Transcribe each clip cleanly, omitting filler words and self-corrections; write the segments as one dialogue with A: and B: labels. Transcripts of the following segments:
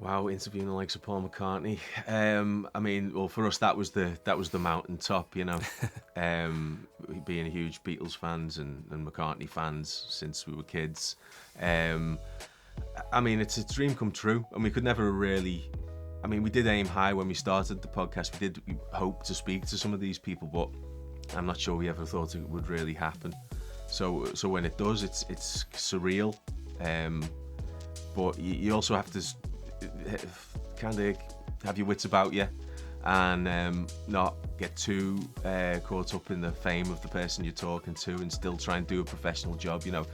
A: Wow, interviewing the likes of Paul McCartney. I mean, well, for us that was the mountaintop, you know. Being huge Beatles fans and McCartney fans since we were kids. I mean, it's a dream come true, and we could never really. I mean, we did aim high when we started the podcast. We hope to speak to some of these people, but I'm not sure we ever thought it would really happen. So when it does, it's surreal. But you also have to kind of have your wits about you and not get too caught up in the fame of the person you're talking to, and still try and do a professional job. You know,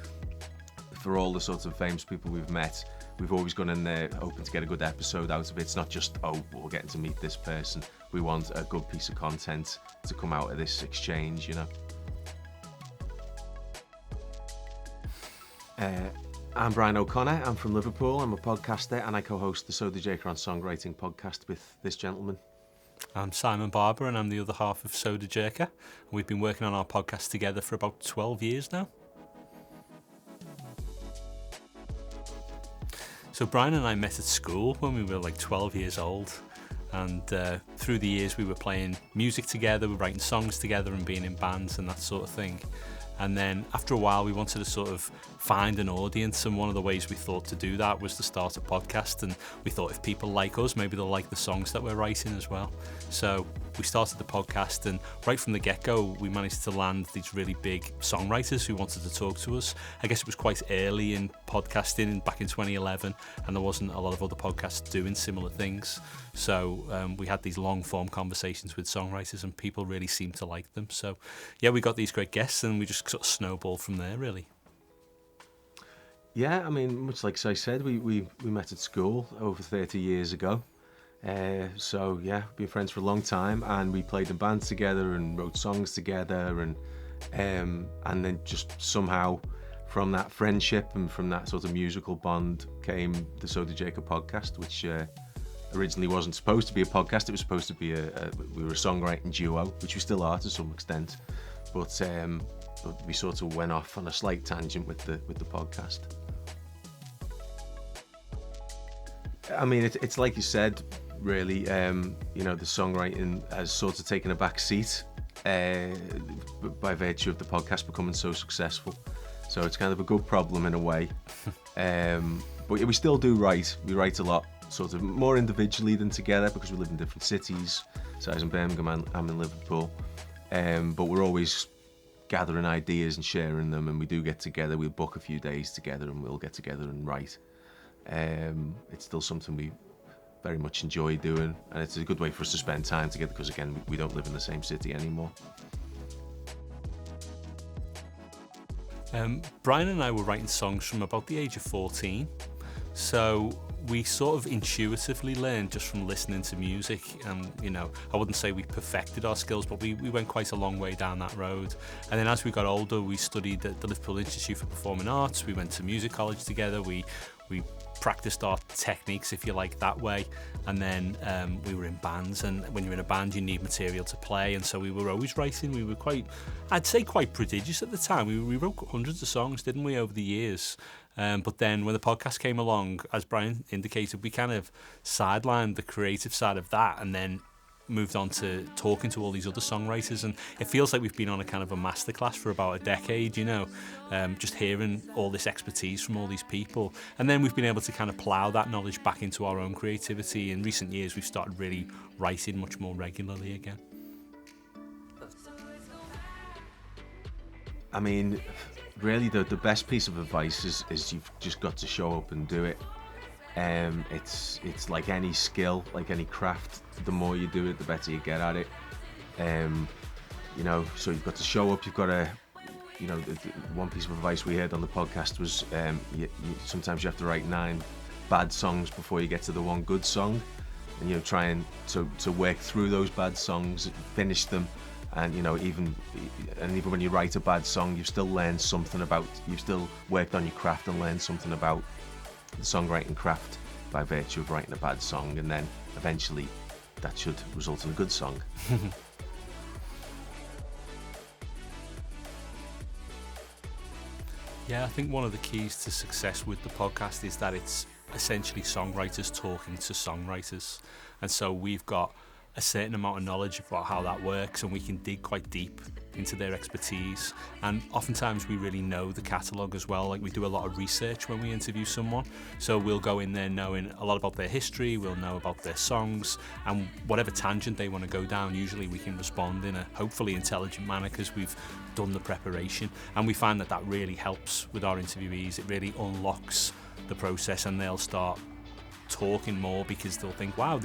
A: for all the sorts of famous people we've met, we've always gone in there hoping to get a good episode out of it. It's not just, oh, we're getting to meet this person. We want a good piece of content to come out of this exchange, you know. I'm Brian O'Connor. I'm from Liverpool. I'm a podcaster and I co-host the Sodajerker on Songwriting podcast with this gentleman.
B: I'm Simon Barber and I'm the other half of Sodajerker. We've been working on our podcast together for about 12 years now. So Brian and I met at school when we were like 12 years old, and through the years we were playing music together, we were writing songs together and being in bands and that sort of thing. And then after a while we wanted to sort of find an audience, and one of the ways we thought to do that was to start a podcast, and we thought if people like us, maybe they'll like the songs that we're writing as well. So we started the podcast, and right from the get-go we managed to land these really big songwriters who wanted to talk to us. I guess it was quite early in podcasting back in 2011, and there wasn't a lot of other podcasts doing similar things. So we had these long-form conversations with songwriters, and people really seemed to like them. So yeah, we got these great guests, and we just sort of snowballed from there, really.
A: Yeah, I mean, much like I said, we met at school over 30 years ago. So yeah, we've been friends for a long time, and we played in bands together and wrote songs together, and then just somehow from that friendship and from that sort of musical bond came the Sodajerker podcast, which originally wasn't supposed to be a podcast. It was supposed to be we were a songwriting duo, which we still are to some extent, but we sort of went off on a slight tangent with the podcast. I mean, it's like you said, really. You know, the songwriting has sort of taken a back seat by virtue of the podcast becoming so successful. So it's kind of a good problem in a way. But yeah, we still do write. We write a lot, sort of more individually than together, because we live in different cities. So I was in Birmingham, I'm in Liverpool. But we're always gathering ideas and sharing them, and we do get together. We'll book a few days together and we'll get together and write. It's still something we very much enjoy doing, and it's a good way for us to spend time together, because again, we don't live in the same city anymore.
B: Brian and I were writing songs from about the age of 14, so we sort of intuitively learned just from listening to music. And you know, I wouldn't say we perfected our skills, but we went quite a long way down that road. And then as we got older, we studied at the Liverpool Institute for Performing Arts. We went to music college together. We practiced our techniques, if you like, that way. And then we were in bands, and when you're in a band you need material to play, and so we were always writing. We were I'd say quite prodigious at the time. We wrote hundreds of songs, didn't we, over the years. But then when the podcast came along, as Brian indicated, we kind of sidelined the creative side of that, and then moved on to talking to all these other songwriters, and it feels like we've been on a kind of a masterclass for about a decade, you know, just hearing all this expertise from all these people. And then we've been able to kind of plough that knowledge back into our own creativity. In recent years we've started really writing much more regularly again.
A: I mean, really the best piece of advice is you've just got to show up and do it. It's like any skill, like any craft. The more you do it, the better you get at it. You know, so you've got to show up. You've got to, you know, the one piece of advice we heard on the podcast was sometimes you have to write 9 bad songs before you get to the one good song, and you know, trying to work through those bad songs, finish them. And you know, even when you write a bad song, you've still learned something about. You've still worked on your craft and learned something about the songwriting craft by virtue of writing a bad song, and then eventually that should result in a good song.
B: Yeah, I think one of the keys to success with the podcast is that it's essentially songwriters talking to songwriters, and so we've got a certain amount of knowledge about how that works, and we can dig quite deep into their expertise. And oftentimes we really know the catalogue as well. Like, we do a lot of research when we interview someone, so we'll go in there knowing a lot about their history, we'll know about their songs, and whatever tangent they want to go down, usually we can respond in a hopefully intelligent manner because we've done the preparation. And we find that really helps with our interviewees. It really unlocks the process, and they'll start talking more because they'll think, wow,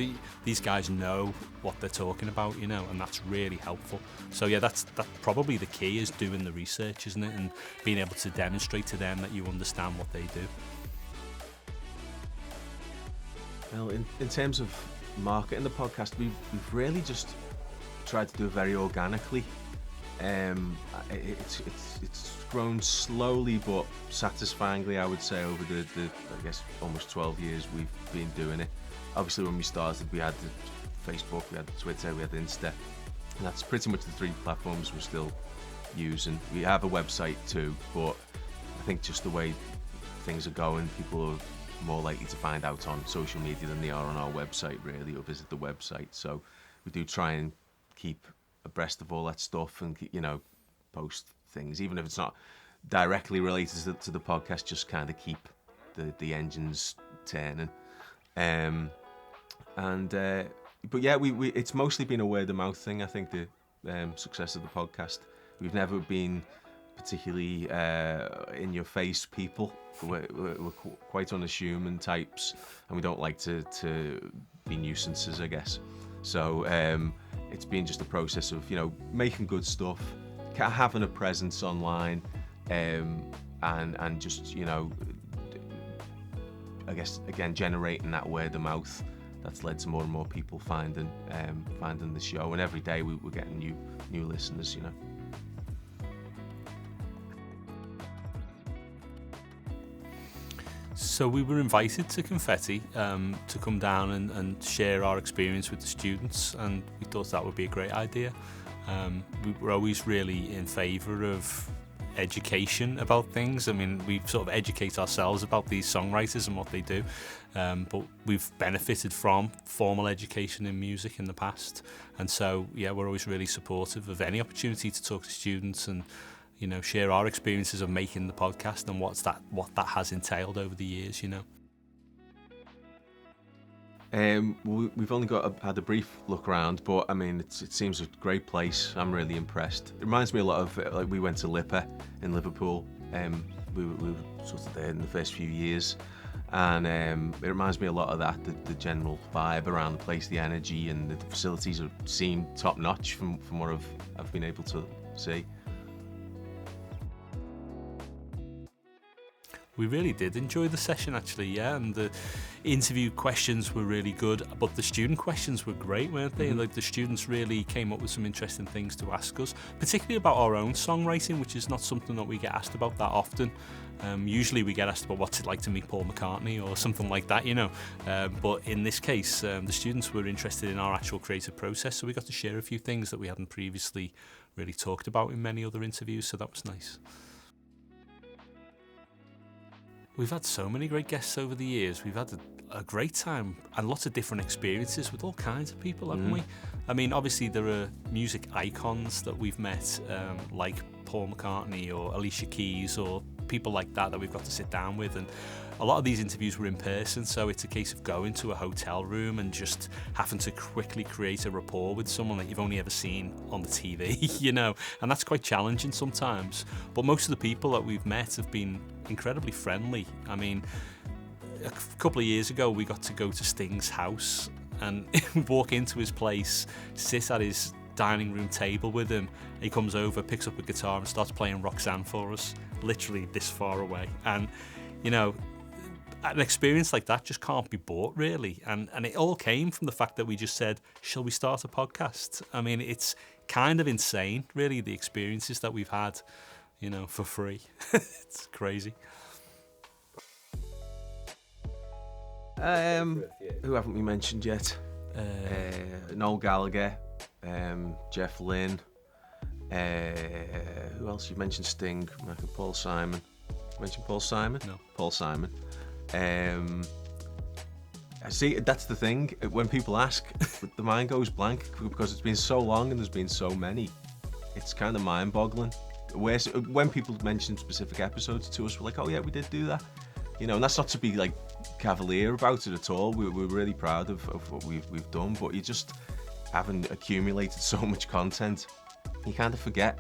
B: these guys know what they're talking about, you know, and that's really helpful. So yeah, that's probably the key, is doing the research, isn't it, and being able to demonstrate to them that you understand what they do.
A: Well, in terms of marketing the podcast, we've really just tried to do it very organically. It's grown slowly but satisfyingly, I would say, over the I guess almost 12 years we've been doing it. Obviously, when we started, we had the Facebook, we had Twitter, we had Insta, and that's pretty much the three platforms we're still using. We have a website too, but I think just the way things are going, people are more likely to find out on social media than they are on our website, really, or visit the website. So we do try and keep abreast of all that stuff, and, you know, post things, even if it's not directly related to the podcast, just kind of keep the engines turning. But yeah, we it's mostly been a word of mouth thing. I think the success of the podcast. We've never been particularly in your face people. We're quite unassuming types, and we don't like to be nuisances, I guess. So it's been just a process of, you know, making good stuff, having a presence online, and just, you know, I guess again generating that word of mouth that's led to more and more people finding the show, and every day we're getting new listeners, you know.
B: So we were invited to Confetti to come down and share our experience with the students, and we thought that would be a great idea. We were always really in favour of education about things. I mean, we sort of educate ourselves about these songwriters and what they do, but we've benefited from formal education in music in the past, and so yeah, we're always really supportive of any opportunity to talk to students and, you know, share our experiences of making the podcast and what that has entailed over the years, you know.
A: We've only had a brief look around, but I mean, it seems a great place. I'm really impressed. It reminds me a lot of, like, we went to Lipper in Liverpool. We were sort of there in the first few years, and it reminds me a lot of that. The general vibe around the place, the energy, and the facilities seem top notch from what I've been able to see.
B: We really did enjoy the session, actually, yeah, and the interview questions were really good, but the student questions were great, weren't they? Mm-hmm. Like, the students really came up with some interesting things to ask us, particularly about our own songwriting, which is not something that we get asked about that often. Usually we get asked about what's it like to meet Paul McCartney or something like that, you know, but in this case, the students were interested in our actual creative process, so we got to share a few things that we hadn't previously really talked about in many other interviews, so that was nice. We've had so many great guests over the years. We've had a great time and lots of different experiences with all kinds of people, haven't we? I mean, obviously there are music icons that we've met, like Paul McCartney or Alicia Keys or people like that we've got to sit down with, and a lot of these interviews were in person, so it's a case of going to a hotel room and just having to quickly create a rapport with someone that you've only ever seen on the TV, you know, and that's quite challenging sometimes. But most of the people that we've met have been incredibly friendly. I mean, a couple of years ago we got to go to Sting's house and walk into his place, sit at his dining room table with him. He comes over, picks up a guitar and starts playing Roxanne for us, literally this far away. And, you know, an experience like that just can't be bought, really. And it all came from the fact that we just said, shall we start a podcast? I mean, it's kind of insane, really, the experiences that we've had, you know, for free. It's crazy.
A: Who haven't we mentioned yet? Noel Gallagher, Jeff Lynne. Who else? You mentioned Sting, Paul Simon. Mentioned Paul Simon?
B: No.
A: Paul Simon. See, that's the thing. When people ask, the mind goes blank because it's been so long and there's been so many. It's kind of mind-boggling. When people mention specific episodes to us, we're like, oh yeah, we did do that. You know, and that's not to be like cavalier about it at all. We're really proud of what we've done, but you just haven't accumulated so much content. You kind of forget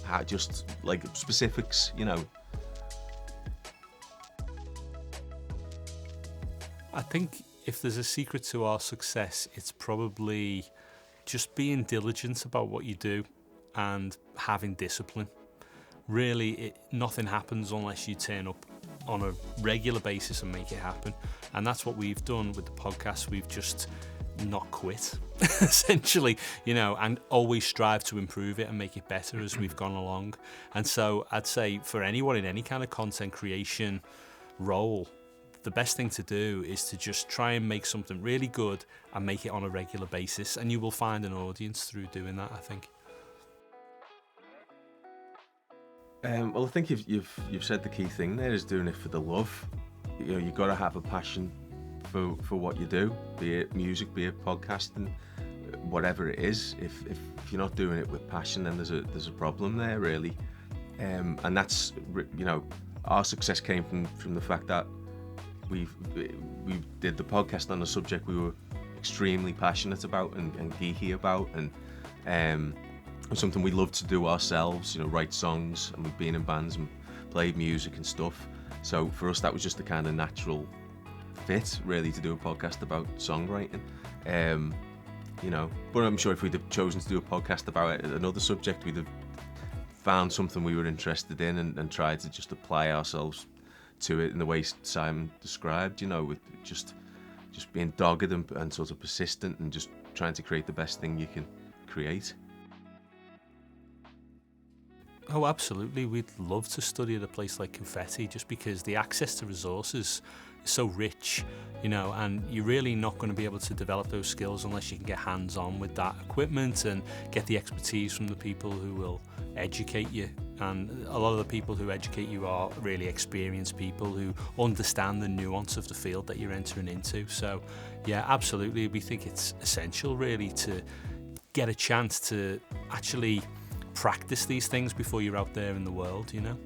A: how just like specifics, you know.
B: I think if there's a secret to our success, it's probably just being diligent about what you do and having discipline. Really, nothing happens unless you turn up on a regular basis and make it happen. And that's what we've done with the podcast. We've just not quit, essentially, you know, and always strive to improve it and make it better as we've gone along. And so I'd say for anyone in any kind of content creation role, the best thing to do is to just try and make something really good and make it on a regular basis, and you will find an audience through doing that, I think.
A: Well, I think you've said the key thing there is doing it for the love. You know, you've got to have a passion for what you do, be it music, be it podcasting, whatever it is. If you're not doing it with passion, then there's a problem there, really. And that's, you know, our success came from the fact that we did the podcast on a subject we were extremely passionate about and geeky about, and something we love to do ourselves, you know, write songs, and we've been in bands and played music and stuff. So for us, that was just a kind of natural fit, really, to do a podcast about songwriting. You know, but I'm sure if we'd have chosen to do a podcast about another subject, we'd have found something we were interested in and tried to just apply ourselves to it in the way Simon described, you know, with just being dogged and sort of persistent and just trying to create the best thing you can create.
B: Oh, absolutely. We'd love to study at a place like Confetti, just because the access to resources is so rich, you know, and you're really not going to be able to develop those skills unless you can get hands-on with that equipment and get the expertise from the people who will educate you. And a lot of the people who educate you are really experienced people who understand the nuance of the field that you're entering into. So yeah, absolutely. We think it's essential, really, to get a chance to actually practice these things before you're out there in the world, you know.